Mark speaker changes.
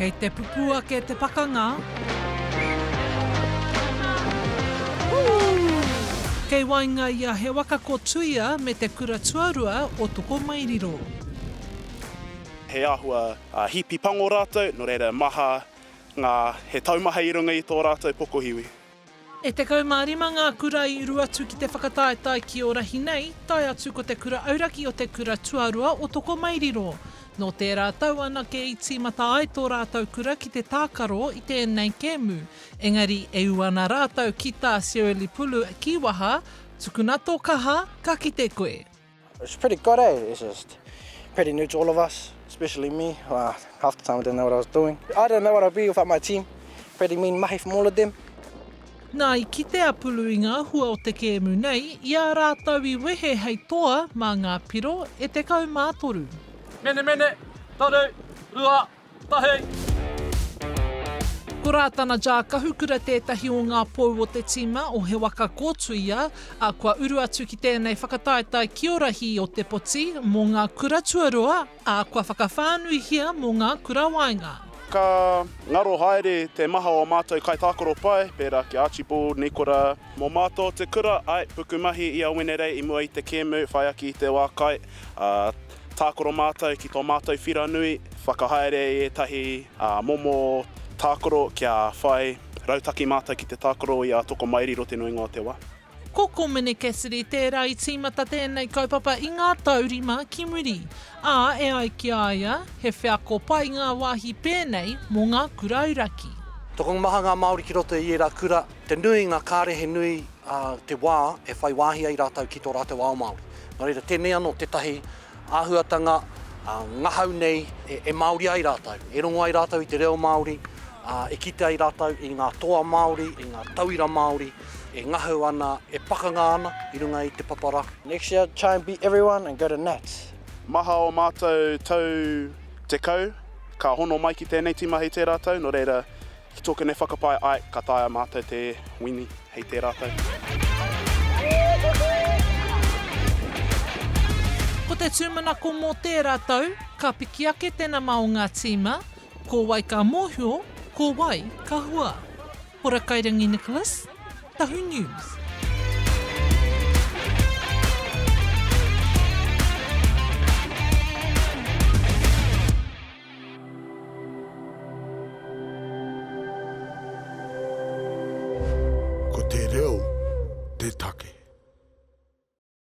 Speaker 1: Kei te pupua ke te pakanga. Kei wainga ia He Waka Kōtuia me Te Kura Tuarua o Tokomairiro.
Speaker 2: He ahua hipi pango rātou, no reira maha ngā he taumaha i runga i tō rātou pokohiwi.
Speaker 1: E te kaumārima ngā kura i uru atu ki te whakataetae Kī O Rahi nei, tai atu ko te kura auraki o Te Kura Tuarua o Tokomairiro. No tērā tau ana ke iti mata ai tō rātou kura ki te tākaro i tēnei kēmu. Engari e uana rātou ki tā sioli pulu ki waha, tukuna tō kaha, ka ki te koe.
Speaker 3: It's pretty good, eh? It's just pretty new to all of us, especially me. Half the time I didn't know what I was doing. I don't know what I'd be without my team. Pretty mean mahi from all of them.
Speaker 1: Nā i ki te apuluinga hua o te kēmu nei, ia rātou I wehe hei toa mā ngā piro e te kaumātoru.
Speaker 4: Mene, taru, rua, tahi.
Speaker 1: Ko rātana jā kahukura tētahi o ngā pou o te tima o He Waka Kōtuia, a kua uru atu ki tēnei whakataetae Kī O Rahi o te poti mō ngā kura tuarua, a kua whakawhānuihia mō ngā kura wainga.
Speaker 2: Ka ngaro haere te maha o mātou kai tākoro pai, pērā ki Archibald, Nicholas, mō mātou te kura, ai, pukumahi I a wenerei I mua I te kēmu, whai aki I te wākai, tākoro mātou ki tō mātou whiranui, whakahaere e tahi momo tākoro kia whai rautaki mātou ki te tākoro I a Tokomairiro te nuinga o te wā.
Speaker 1: Ko Komene Cassidy tērā I tīmata tēnei kaupapa I ngā taurima ki muri. Ā, e ai ki aia, he whiako pai ngā wāhi pēnei mō ngā kura auraki.
Speaker 5: Toko maha ngā Māori ki roto I era kura, te nui ngā kārehe nui te wā e whai wāhi ai rātou ki tō rātou ao Māori. Nō reira, tēnei anō tētahi āhuatanga, ngahau nei e Māori ai rātou. E rongo ai rātou I te reo Māori, e kite ai rātou I ngā toa Māori, I ngā tauira Māori, e ngahau ana, e pakanga ana I runga I te papara.
Speaker 3: Next year, try and beat everyone and go to Nats.
Speaker 2: Maha o mātou tau te kau, ka hono mai ki tēnei tima hei te rātou, no reira, ki tōku ne whakapai ai, ka taia mātou te wini hei te rātou.
Speaker 1: Ko te tūmanako mō tērā tau, ka piki ake tēnā mao ngā tīma, ko wai ka mōhio, ko wai ka hua. Hora Kairangi Nicholas, Tahu News.